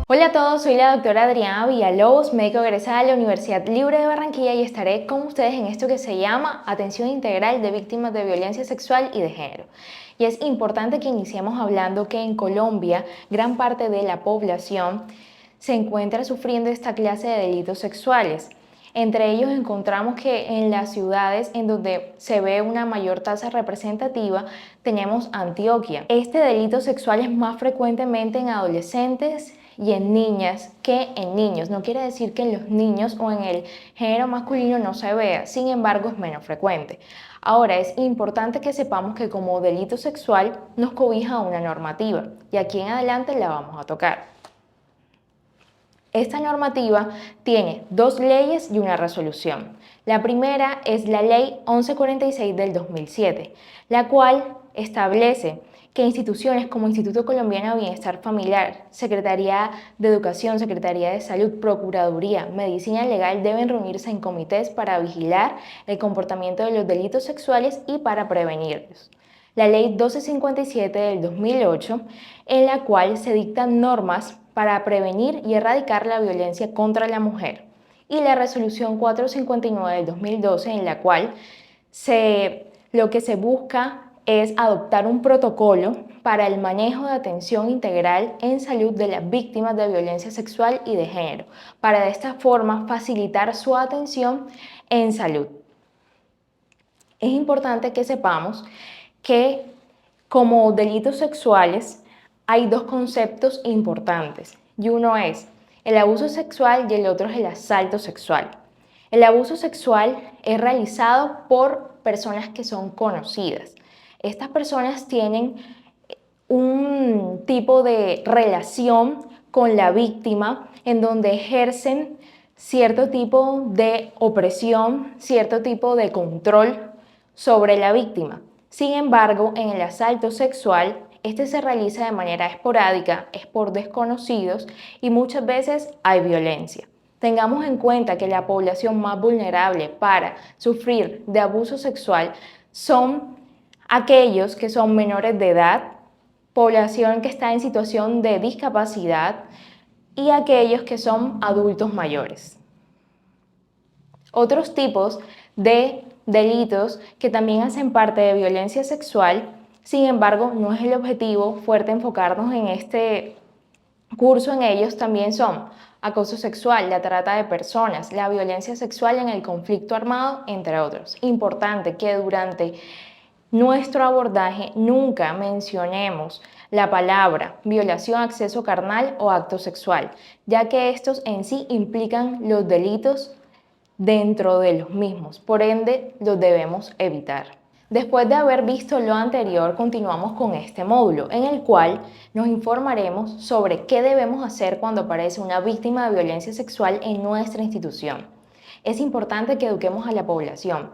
Hola a todos, soy la doctora Adriana Villalobos, médico egresada de la Universidad Libre de Barranquilla y estaré con ustedes en esto que se llama Atención Integral de Víctimas de Violencia Sexual y de Género. Y es importante que iniciemos hablando que en Colombia gran parte de la población se encuentra sufriendo esta clase de delitos sexuales. Entre ellos encontramos que en las ciudades en donde se ve una mayor tasa representativa tenemos Antioquia. Este delito sexual es más frecuentemente en adolescentes y en niñas que en niños. No quiere decir que en los niños o en el género masculino no se vea, sin embargo es menos frecuente. Ahora, es importante que sepamos que como delito sexual nos cobija una normativa y aquí en adelante la vamos a tocar. Esta normativa tiene dos leyes y una resolución. La primera es la Ley 1146 del 2007, la cual establece que instituciones como Instituto Colombiano de Bienestar Familiar, Secretaría de Educación, Secretaría de Salud, Procuraduría, Medicina Legal deben reunirse en comités para vigilar el comportamiento de los delitos sexuales y para prevenirlos. La Ley 1257 del 2008, en la cual se dictan normas para prevenir y erradicar la violencia contra la mujer, y la Resolución 459 del 2012, en la cual lo que se busca es adoptar un protocolo para el manejo de atención integral en salud de las víctimas de violencia sexual y de género, para de esta forma facilitar su atención en salud. Es importante que sepamos que como delitos sexuales hay dos conceptos importantes y uno es el abuso sexual y el otro es el asalto sexual. El abuso sexual es realizado por personas que son conocidas. Estas personas tienen un tipo de relación con la víctima en donde ejercen cierto tipo de opresión, cierto tipo de control sobre la víctima. Sin embargo, en el asalto sexual, este se realiza de manera esporádica, es por desconocidos y muchas veces hay violencia. Tengamos en cuenta que la población más vulnerable para sufrir de abuso sexual son aquellos que son menores de edad, población que está en situación de discapacidad y aquellos que son adultos mayores. Otros tipos de delitos que también hacen parte de violencia sexual, sin embargo, no es el objetivo fuerte enfocarnos en este curso en ellos, también son acoso sexual, la trata de personas, la violencia sexual en el conflicto armado, entre otros. Importante que durante nuestro abordaje nunca mencionemos la palabra violación, acceso carnal o acto sexual, ya que estos en sí implican los delitos dentro de los mismos, por ende los debemos evitar. Después de haber visto lo anterior, continuamos con este módulo, en el cual nos informaremos sobre qué debemos hacer cuando aparece una víctima de violencia sexual en nuestra institución. Es importante que eduquemos a la población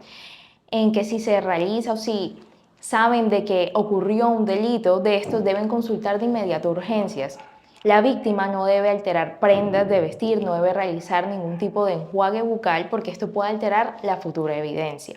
en que si se realiza o si saben de que ocurrió un delito, de estos deben consultar de inmediato urgencias. La víctima no debe alterar prendas de vestir, no debe realizar ningún tipo de enjuague bucal porque esto puede alterar la futura evidencia.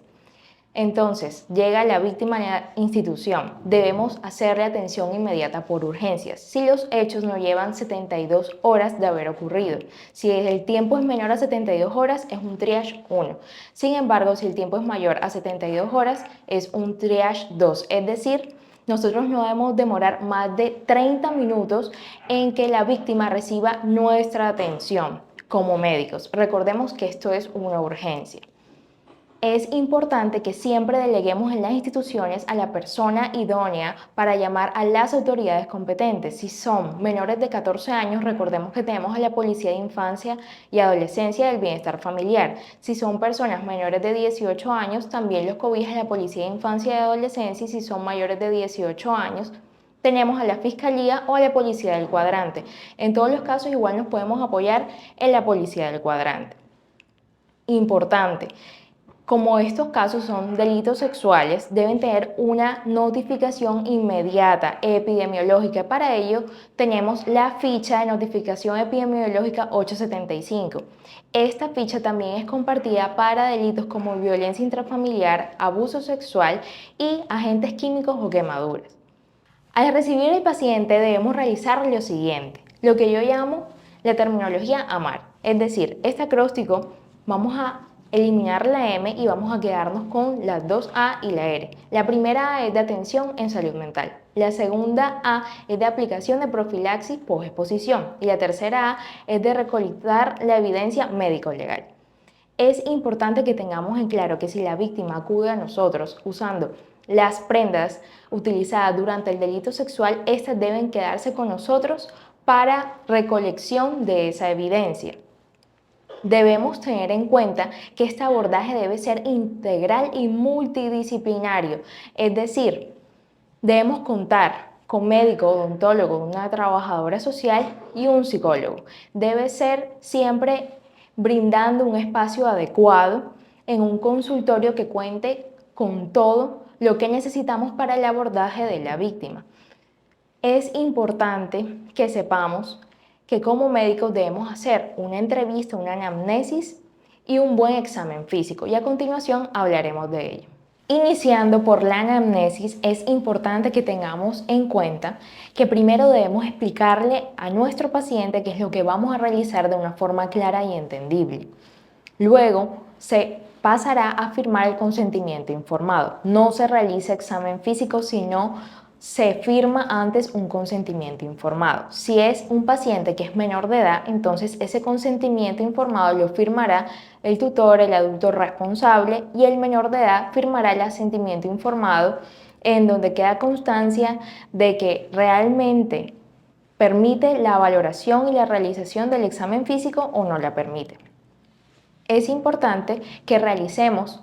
Entonces, llega la víctima a la institución. Debemos hacerle atención inmediata por urgencias. Si los hechos no llevan 72 horas de haber ocurrido. Si el tiempo es menor a 72 horas, es un triage 1. Sin embargo, si el tiempo es mayor a 72 horas, es un triage 2. Es decir, nosotros no debemos demorar más de 30 minutos en que la víctima reciba nuestra atención como médicos. Recordemos que esto es una urgencia. Es importante que siempre deleguemos en las instituciones a la persona idónea para llamar a las autoridades competentes. Si son menores de 14 años, recordemos que tenemos a la Policía de Infancia y Adolescencia del Bienestar Familiar. Si son personas menores de 18 años, también los cobija la Policía de Infancia y Adolescencia, y si son mayores de 18 años, tenemos a la Fiscalía o a la Policía del Cuadrante. En todos los casos igual nos podemos apoyar en la Policía del Cuadrante. Importante. Como estos casos son delitos sexuales, deben tener una notificación inmediata epidemiológica. Para ello, tenemos la ficha de notificación epidemiológica 875. Esta ficha también es compartida para delitos como violencia intrafamiliar, abuso sexual y agentes químicos o quemaduras. Al recibir al paciente debemos realizar lo siguiente, lo que yo llamo la terminología AMAR. Es decir, este acróstico vamos a eliminar la M y vamos a quedarnos con las dos A y la R. La primera A es de atención en salud mental. La segunda A es de aplicación de profilaxis posexposición. Y la tercera A es de recolectar la evidencia médico-legal. Es importante que tengamos en claro que si la víctima acude a nosotros usando las prendas utilizadas durante el delito sexual, estas deben quedarse con nosotros para recolección de esa evidencia. Debemos tener en cuenta que este abordaje debe ser integral y multidisciplinario, es decir, debemos contar con médico, odontólogo, una trabajadora social y un psicólogo. Debe ser siempre brindando un espacio adecuado en un consultorio que cuente con todo lo que necesitamos para el abordaje de la víctima. Es importante que sepamos que como médicos debemos hacer una entrevista, una anamnesis y un buen examen físico, y a continuación hablaremos de ello. Iniciando por la anamnesis, es importante que tengamos en cuenta que primero debemos explicarle a nuestro paciente qué es lo que vamos a realizar de una forma clara y entendible. Luego se pasará a firmar el consentimiento informado. No se realiza examen físico, sino se firma antes un consentimiento informado. Si es un paciente que es menor de edad, entonces ese consentimiento informado lo firmará el tutor, el adulto responsable, y el menor de edad firmará el asentimiento informado en donde queda constancia de que realmente permite la valoración y la realización del examen físico o no la permite. Es importante que realicemos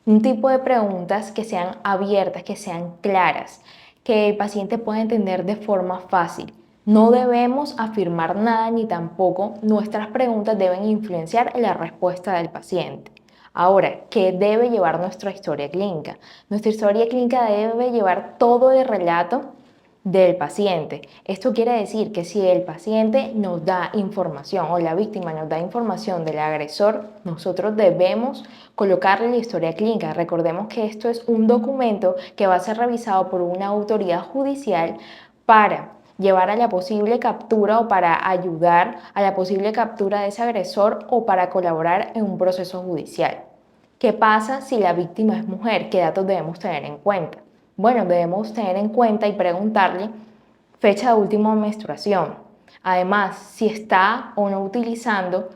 un tipo de preguntas que sean abiertas, que sean claras, que el paciente pueda entender de forma fácil. No debemos afirmar nada ni tampoco nuestras preguntas deben influenciar la respuesta del paciente. Ahora, ¿qué debe llevar nuestra historia clínica? Nuestra historia clínica debe llevar todo el relato del paciente. Esto quiere decir que si el paciente nos da información o la víctima nos da información del agresor, nosotros debemos colocarle la historia clínica. Recordemos que esto es un documento que va a ser revisado por una autoridad judicial para llevar a la posible captura o para ayudar a la posible captura de ese agresor o para colaborar en un proceso judicial. ¿Qué pasa si la víctima es mujer? ¿Qué datos debemos tener en cuenta? Bueno, debemos tener en cuenta y preguntarle fecha de última menstruación. Además, si está o no utilizando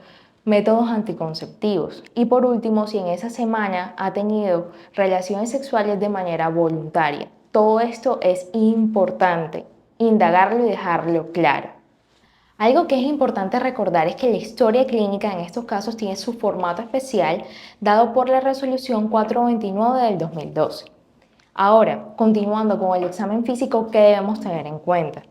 métodos anticonceptivos. Y por último, si en esa semana ha tenido relaciones sexuales de manera voluntaria. Todo esto es importante, indagarlo y dejarlo claro. Algo que es importante recordar es que la historia clínica en estos casos tiene su formato especial dado por la resolución 429 del 2012. Ahora, continuando con el examen físico, ¿qué debemos tener en cuenta?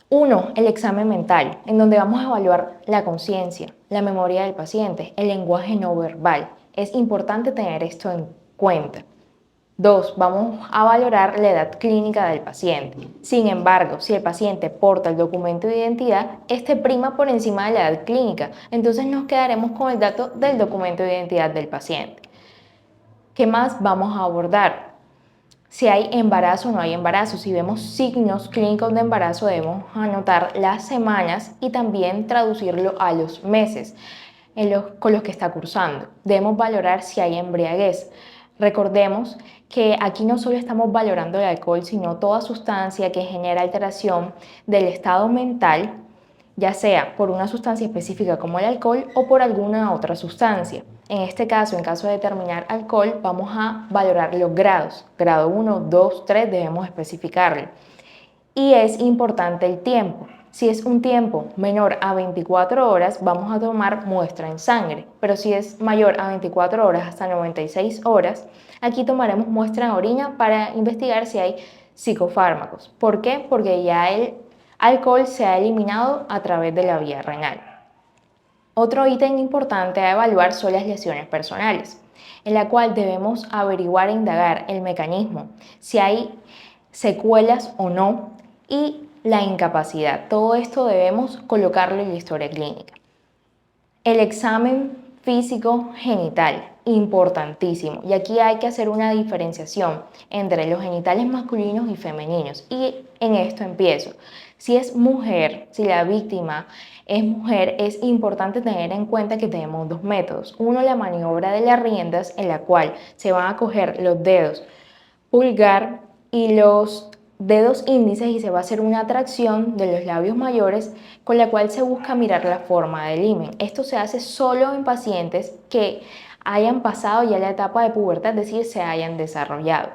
1. El examen mental, en donde vamos a evaluar la conciencia, la memoria del paciente, el lenguaje no verbal. Es importante tener esto en cuenta. 2. Vamos a valorar la edad clínica del paciente. Sin embargo, si el paciente porta el documento de identidad, este prima por encima de la edad clínica. Entonces nos quedaremos con el dato del documento de identidad del paciente. ¿Qué más vamos a abordar? Si hay embarazo o no hay embarazo. Si vemos signos clínicos de embarazo, debemos anotar las semanas y también traducirlo a los meses con los que está cursando. Debemos valorar si hay embriaguez. Recordemos que aquí no solo estamos valorando el alcohol, sino toda sustancia que genera alteración del estado mental, ya sea por una sustancia específica como el alcohol o por alguna otra sustancia. En este caso, en caso de determinar alcohol, vamos a valorar los grados. Grado 1, 2, 3 debemos especificarlo. Y es importante el tiempo. Si es un tiempo menor a 24 horas, vamos a tomar muestra en sangre. Pero si es mayor a 24 horas hasta 96 horas, aquí tomaremos muestra en orina para investigar si hay psicofármacos. ¿Por qué? Porque ya el alcohol se ha eliminado a través de la vía renal. Otro ítem importante a evaluar son las lesiones personales, en la cual debemos averiguar e indagar el mecanismo, si hay secuelas o no, y la incapacidad. Todo esto debemos colocarlo en la historia clínica. El examen físico genital. importantísimo. Y aquí hay que hacer una diferenciación entre los genitales masculinos y femeninos. Y en esto empiezo. Si es mujer, si la víctima es mujer, es importante tener en cuenta que tenemos dos métodos. Uno, la maniobra de las riendas, en la cual se van a coger los dedos pulgar y los dedos índices y se va a hacer una atracción de los labios mayores con la cual se busca mirar la forma del himen. Esto se hace solo en pacientes que hayan pasado ya la etapa de pubertad, es decir, se hayan desarrollado.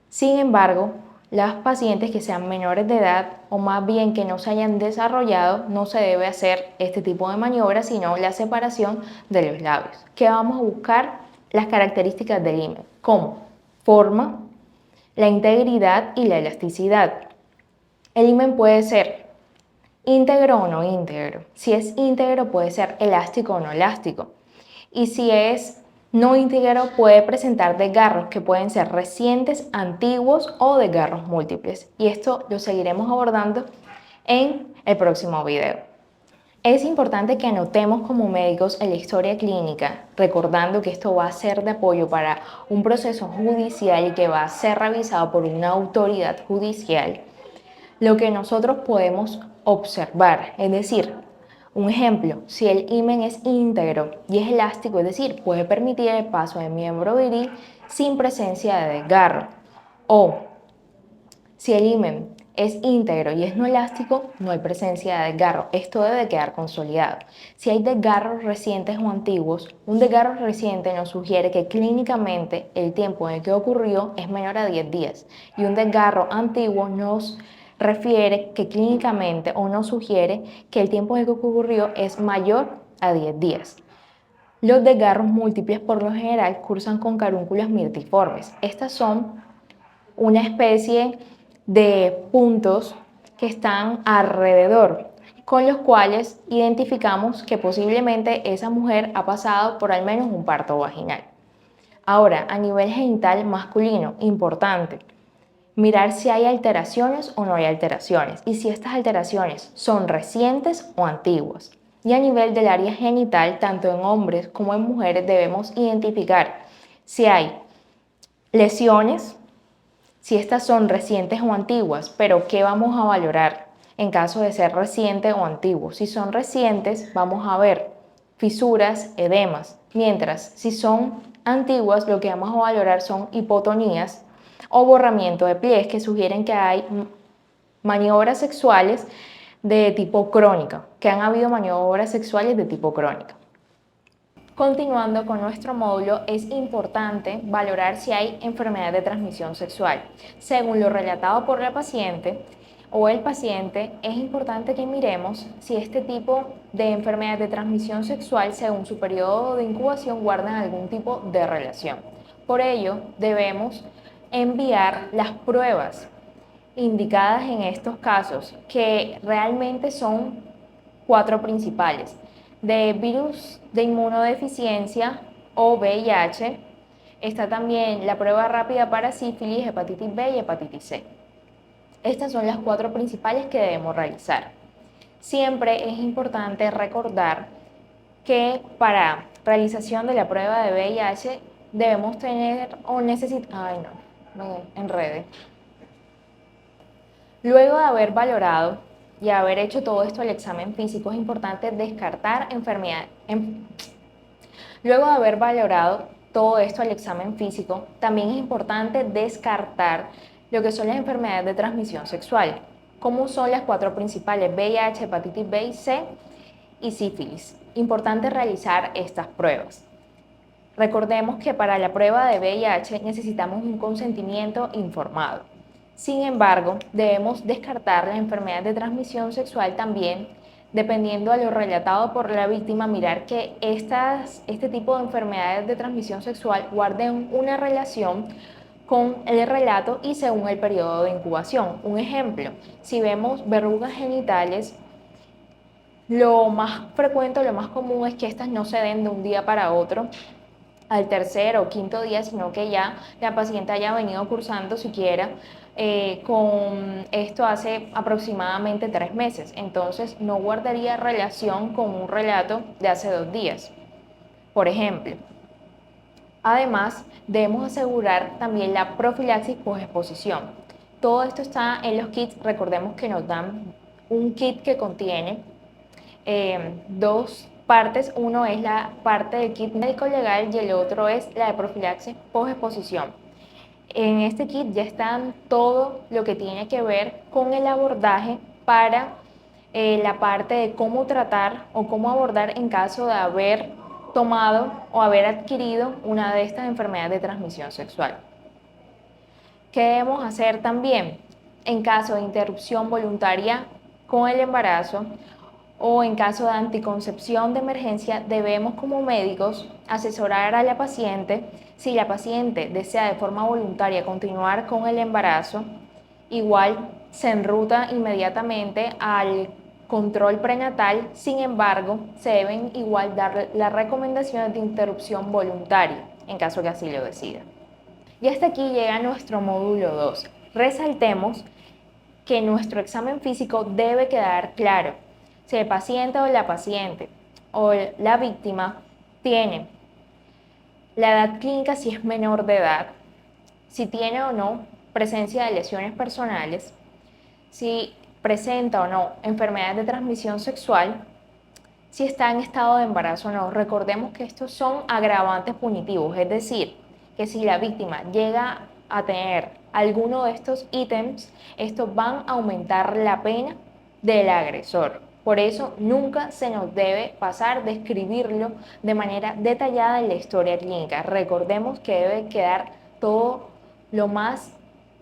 Sin embargo, las pacientes que sean menores de edad o más bien que no se hayan desarrollado, no se debe hacer este tipo de maniobra, sino la separación de los labios. ¿Qué vamos a buscar? Las características del himen, como forma, la integridad y la elasticidad. El himen puede ser íntegro o no íntegro. Si es íntegro puede ser elástico o no elástico. Y si es no íntegro puede presentar desgarros que pueden ser recientes, antiguos o desgarros múltiples. Y esto lo seguiremos abordando en el próximo video. Es importante que anotemos como médicos en la historia clínica, recordando que esto va a ser de apoyo para un proceso judicial y que va a ser revisado por una autoridad judicial, lo que nosotros podemos observar. Es decir, un ejemplo, si el himen es íntegro y es elástico, es decir, puede permitir el paso del miembro viril sin presencia de desgarro. O si el himen es íntegro y es no elástico, no hay presencia de desgarro. Esto debe quedar consolidado. Si hay desgarros recientes o antiguos, un desgarro reciente nos sugiere que clínicamente el tiempo en el que ocurrió es menor a 10 días y un desgarro antiguo nos refiere que clínicamente o nos sugiere que el tiempo en el que ocurrió es mayor a 10 días. Los desgarros múltiples por lo general cursan con carúnculas mirtiformes. Estas son una especie de puntos que están alrededor, con los cuales identificamos que posiblemente esa mujer ha pasado por al menos un parto vaginal. Ahora, a nivel genital masculino, importante, mirar si hay alteraciones o no hay alteraciones y si estas alteraciones son recientes o antiguas. Y a nivel del área genital, tanto en hombres como en mujeres, debemos identificar si hay lesiones, si estas son recientes o antiguas, pero ¿qué vamos a valorar en caso de ser reciente o antiguo? Si son recientes, vamos a ver fisuras, edemas, mientras si son antiguas, lo que vamos a valorar son hipotonías o borramiento de pies que sugieren que hay maniobras sexuales de tipo crónica, que han habido maniobras sexuales de tipo crónica. Continuando con nuestro módulo, es importante valorar si hay enfermedad de transmisión sexual. Según lo relatado por la paciente o el paciente, es importante que miremos si este tipo de enfermedad de transmisión sexual, según su periodo de incubación, guardan algún tipo de relación. Por ello, debemos enviar las pruebas indicadas en estos casos, que realmente son 4 principales: de virus de inmunodeficiencia o VIH. Está también la prueba rápida para sífilis, hepatitis B y hepatitis C. Estas son las 4 principales que debemos realizar. Siempre es importante recordar que para realización de la prueba de VIH debemos tener o necesitar... Ay, no, me enredé. Luego de haber valorado y haber hecho todo esto el examen físico, es importante descartar enfermedad. Luego de haber valorado todo esto el examen físico, también es importante descartar lo que son las enfermedades de transmisión sexual, como son las 4 principales: VIH, hepatitis B y C y sífilis. Importante realizar estas pruebas. Recordemos que para la prueba de VIH necesitamos un consentimiento informado. Sin embargo, debemos descartar las enfermedades de transmisión sexual también, dependiendo de lo relatado por la víctima, mirar que este tipo de enfermedades de transmisión sexual guarden una relación con el relato y según el periodo de incubación. Un ejemplo, si vemos verrugas genitales, lo más frecuente, lo más común es que estas no se den de un día para otro, al tercer o quinto día, sino que ya la paciente haya venido cursando siquiera con esto hace aproximadamente 3 meses. Entonces no guardaría relación con un relato de hace 2 días. Por ejemplo, Además, debemos asegurar también la profilaxis post-exposición. Todo esto está en los kits. Recordemos que nos dan un kit que contiene dos partes. Uno es la parte del kit médico legal y el otro es la de profilaxis post-exposición. En este kit ya están todo lo que tiene que ver con el abordaje para la parte de cómo tratar o cómo abordar en caso de haber tomado o haber adquirido una de estas enfermedades de transmisión sexual. ¿Qué debemos hacer también? En caso de interrupción voluntaria con el embarazo o en caso de anticoncepción de emergencia, debemos como médicos asesorar a la paciente si la paciente desea de forma voluntaria continuar con el embarazo. Igual se enruta inmediatamente al control prenatal. Sin embargo, se deben igual dar las recomendaciones de interrupción voluntaria en caso que así lo decida. Y hasta aquí llega nuestro módulo 2. Resaltemos que nuestro examen físico debe quedar claro si el paciente o la víctima tiene la edad clínica, si es menor de edad, si tiene o no presencia de lesiones personales, si presenta o no enfermedades de transmisión sexual, si está en estado de embarazo o no. Recordemos que estos son agravantes punitivos, es decir, que si la víctima llega a tener alguno de estos ítems, estos van a aumentar la pena del agresor. Por eso nunca se nos debe pasar de escribirlo de manera detallada en la historia clínica. Recordemos que debe quedar todo lo más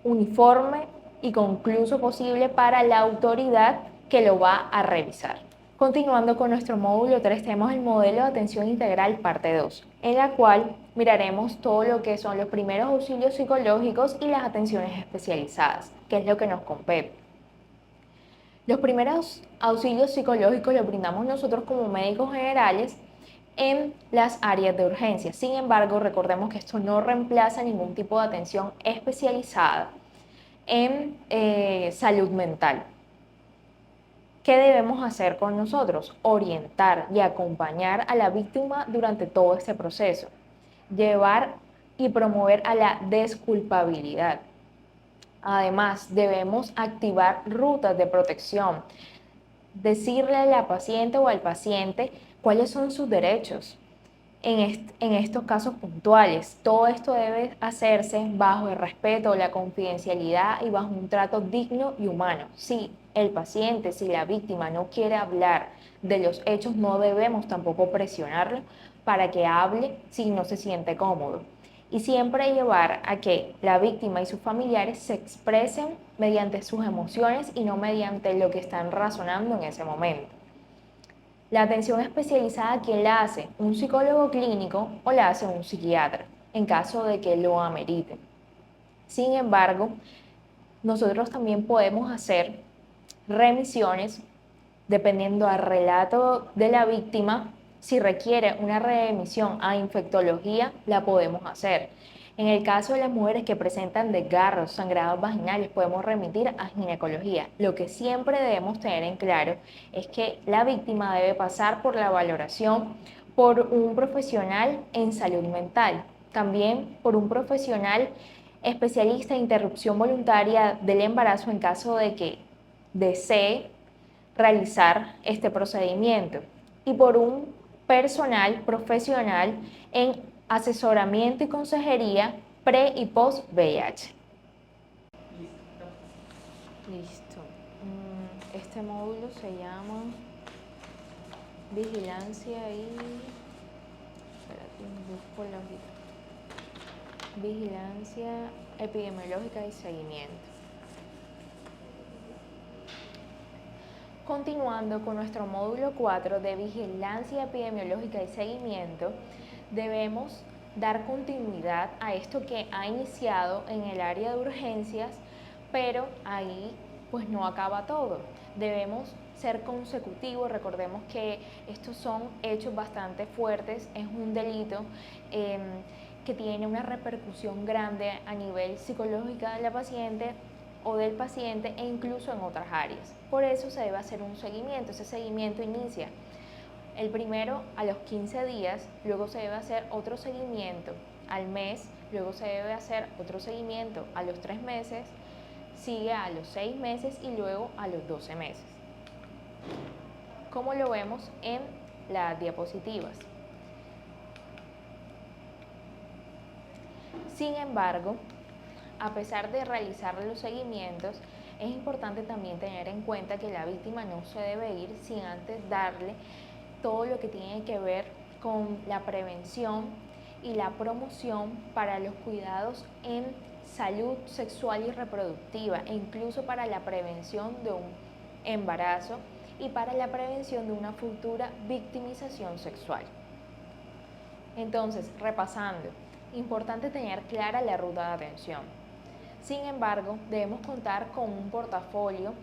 uniforme y concluso posible para la autoridad que lo va a revisar. Continuando con nuestro módulo 3, tenemos el modelo de atención integral parte 2, en la cual miraremos todo lo que son los primeros auxilios psicológicos y las atenciones especializadas, que es lo que nos compete. Los primeros auxilios psicológicos los brindamos nosotros como médicos generales en las áreas de urgencia. Sin embargo, recordemos que esto no reemplaza ningún tipo de atención especializada en salud mental. ¿Qué debemos hacer con nosotros? Orientar y acompañar a la víctima durante todo este proceso. Llevar y promover a la desculpabilidad. Además, debemos activar rutas de protección. Decirle a la paciente o al paciente cuáles son sus derechos en estos casos puntuales. Todo esto debe hacerse bajo el respeto, la confidencialidad y bajo un trato digno y humano. Si el paciente, si la víctima no quiere hablar de los hechos, no debemos tampoco presionarlo para que hable si no se siente cómodo. Y siempre llevar a que la víctima y sus familiares se expresen mediante sus emociones y no mediante lo que están razonando en ese momento. La atención especializada, ¿quién la hace? ¿Un psicólogo clínico o la hace un psiquiatra, en caso de que lo amerite? Sin embargo, nosotros también podemos hacer remisiones dependiendo al relato de la víctima. Si requiere una remisión a infectología, la podemos hacer. En el caso de las mujeres que presentan desgarros, sangrados vaginales, podemos remitir a ginecología. Lo que siempre debemos tener en claro es que la víctima debe pasar por la valoración por un profesional en salud mental, también por un profesional especialista en interrupción voluntaria del embarazo en caso de que desee realizar este procedimiento, y por un personal profesional en asesoramiento y consejería pre y post VIH. Listo. Este módulo se llama vigilancia y... Espérate, busco la vigilancia epidemiológica y seguimiento. Continuando con nuestro módulo 4 de vigilancia epidemiológica y seguimiento, debemos dar continuidad a esto que ha iniciado en el área de urgencias, pero ahí pues no acaba todo. Debemos ser consecutivos. Recordemos que estos son hechos bastante fuertes, es un delito que tiene una repercusión grande a nivel psicológico de la paciente o del paciente e incluso en otras áreas. Por eso se debe hacer un seguimiento. Ese seguimiento inicia el primero a los 15 días, luego se debe hacer otro seguimiento al mes, luego se debe hacer otro seguimiento a los 3 meses, sigue a los 6 meses y luego a los 12 meses. Como lo vemos en las diapositivas. Sin embargo, a pesar de realizar los seguimientos, es importante también tener en cuenta que la víctima no se debe ir sin antes darle todo lo que tiene que ver con la prevención y la promoción para los cuidados en salud sexual y reproductiva e incluso para la prevención de un embarazo y para la prevención de una futura victimización sexual. Entonces, repasando, importante tener clara la ruta de atención. Sin embargo, debemos contar con un portafolio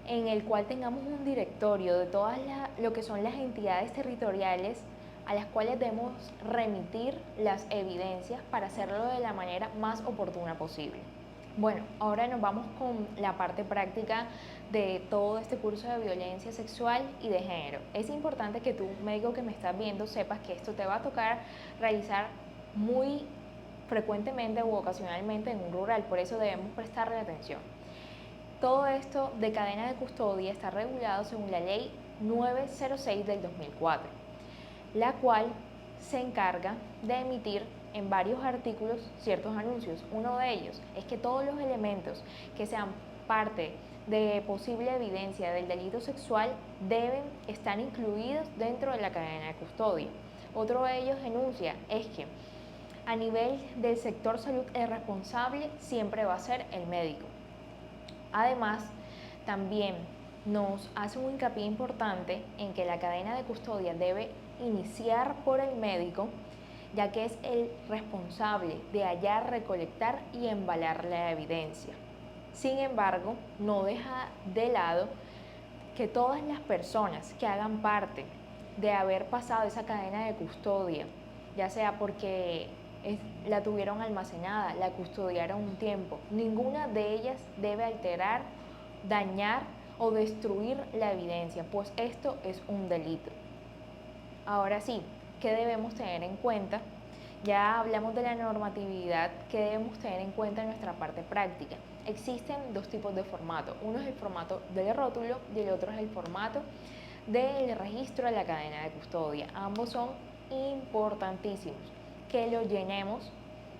en el cual tengamos un directorio de todas lo que son las entidades territoriales a las cuales debemos remitir las evidencias para hacerlo de la manera más oportuna posible. Bueno, ahora nos vamos con la parte práctica de todo este curso de violencia sexual y de género. Es importante que tú, médico que me estás viendo, sepas que esto te va a tocar realizar muy frecuentemente u ocasionalmente en un rural, por eso debemos prestarle atención. Todo esto de cadena de custodia está regulado según la Ley 906 del 2004, la cual se encarga de emitir en varios artículos ciertos anuncios. Uno de ellos es que todos los elementos que sean parte de posible evidencia del delito sexual deben estar incluidos dentro de la cadena de custodia. Otro de ellos enuncia es que a nivel del sector salud el responsable siempre va a ser el médico. Además, también nos hace un hincapié importante en que la cadena de custodia debe iniciar por el médico, ya que es el responsable de hallar, recolectar y embalar la evidencia. Sin embargo, no deja de lado que todas las personas que hagan parte de haber pasado esa cadena de custodia, ya sea porque la tuvieron almacenada, la custodiaron un tiempo, ninguna de ellas debe alterar, dañar o destruir la evidencia, pues esto es un delito. Ahora sí, ¿qué debemos tener en cuenta? Ya hablamos de la normatividad, ¿qué debemos tener en cuenta en nuestra parte práctica? Existen dos tipos de formato, uno es el formato del rótulo y el otro es el formato del registro de la cadena de custodia. Ambos son importantísimos, que lo llenemos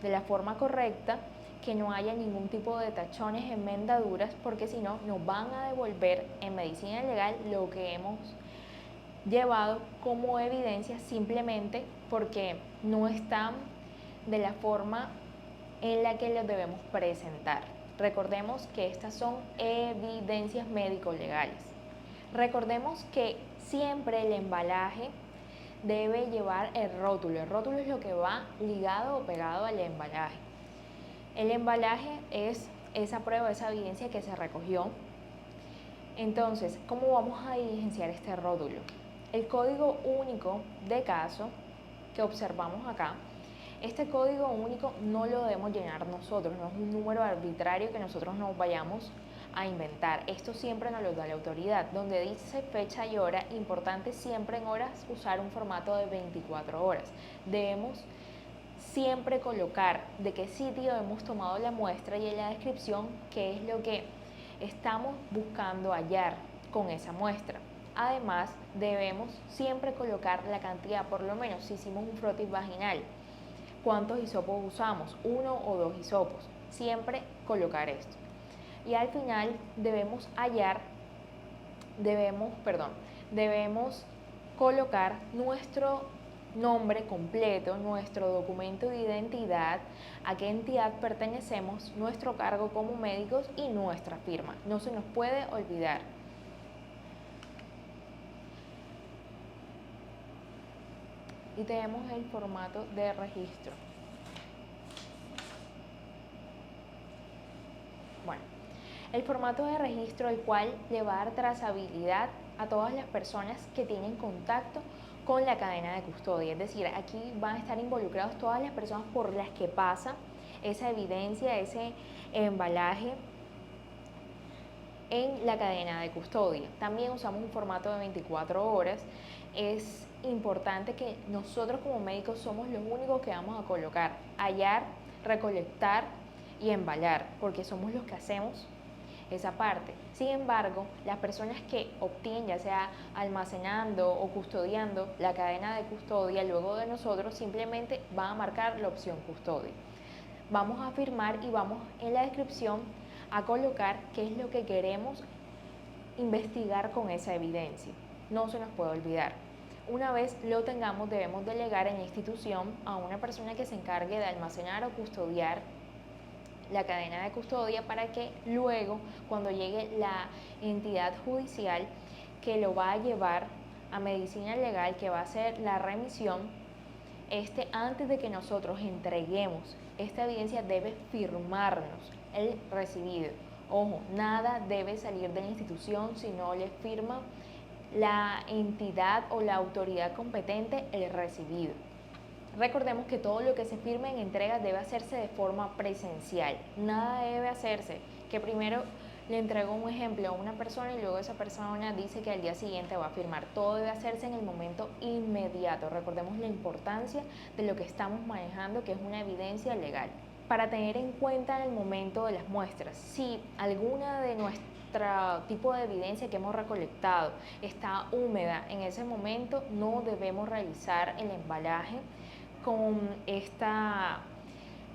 de la forma correcta, que no haya ningún tipo de tachones, enmendaduras, porque si no nos van a devolver en medicina legal lo que hemos llevado como evidencia simplemente porque no están de la forma en la que los debemos presentar. Recordemos que estas son evidencias médico-legales. Recordemos que siempre el embalaje debe llevar el rótulo. El rótulo es lo que va ligado o pegado al embalaje. El embalaje es esa prueba, esa evidencia que se recogió. Entonces, ¿cómo vamos a diligenciar este rótulo? El código único de caso que observamos acá, este código único no lo debemos llenar nosotros, no es un número arbitrario que nosotros nos vayamos a inventar. Esto siempre nos lo da la autoridad. Donde dice fecha y hora, importante siempre en horas usar un formato de 24 horas. Debemos siempre colocar de qué sitio hemos tomado la muestra y en la descripción qué es lo que estamos buscando hallar con esa muestra. Además, debemos siempre colocar la cantidad, por lo menos si hicimos un frotis vaginal, cuántos hisopos usamos, 1 o 2 hisopos, siempre colocar esto. Y al final debemos colocar nuestro nombre completo, nuestro documento de identidad, a qué entidad pertenecemos, nuestro cargo como médicos y nuestra firma. No se nos puede olvidar. Y tenemos el formato de registro. Bueno, el formato de registro, el cual le va a dar trazabilidad a todas las personas que tienen contacto con la cadena de custodia. Es decir, aquí van a estar involucrados todas las personas por las que pasa esa evidencia, ese embalaje, en la cadena de custodia. También usamos un formato de 24 horas. Es importante que nosotros como médicos somos los únicos que vamos a colocar, hallar, recolectar y embalar, porque somos los que hacemos esa parte. Sin embargo, las personas que obtienen, ya sea almacenando o custodiando la cadena de custodia luego de nosotros, simplemente van a marcar la opción custodia. Vamos a firmar y vamos en la descripción a colocar qué es lo que queremos investigar con esa evidencia. No se nos puede olvidar. Una vez lo tengamos, debemos delegar en la institución a una persona que se encargue de almacenar o custodiar la cadena de custodia para que luego, cuando llegue la entidad judicial que lo va a llevar a medicina legal, que va a hacer la remisión, antes de que nosotros entreguemos esta evidencia, debe firmarnos el recibido. Ojo, nada debe salir de la institución si no le firma la entidad o la autoridad competente el recibido. Recordemos que todo lo que se firme en entrega debe hacerse de forma presencial. Nada debe hacerse que primero le entrego un ejemplo a una persona y luego esa persona dice que al día siguiente va a firmar. Todo debe hacerse en el momento inmediato. Recordemos la importancia de lo que estamos manejando, que es una evidencia legal. Para tener en cuenta en el momento de las muestras, si alguna de nuestro tipo de evidencia que hemos recolectado está húmeda en ese momento, no debemos realizar el embalaje con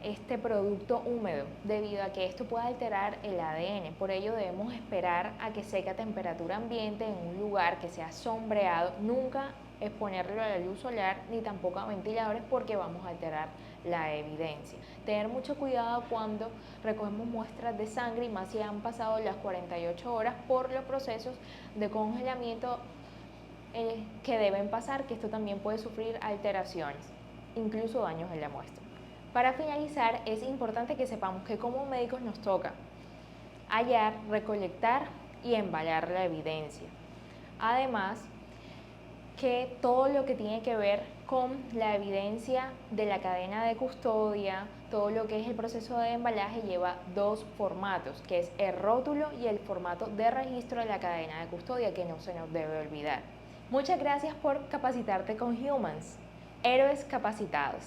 este producto húmedo, debido a que esto puede alterar el ADN. Por ello debemos esperar a que seque a temperatura ambiente en un lugar que sea sombreado, nunca exponerlo a la luz solar ni tampoco a ventiladores, porque vamos a alterar la evidencia. Tener mucho cuidado cuando recogemos muestras de sangre, y más si han pasado las 48 horas por los procesos de congelamiento que deben pasar, que esto también puede sufrir alteraciones, incluso daños en la muestra. Para finalizar, es importante que sepamos que como médicos nos toca hallar, recolectar y embalar la evidencia. Además, que todo lo que tiene que ver con la evidencia de la cadena de custodia, todo lo que es el proceso de embalaje, lleva dos formatos, que es el rótulo y el formato de registro de la cadena de custodia, que no se nos debe olvidar. Muchas gracias por capacitarte con Humans, héroes capacitados.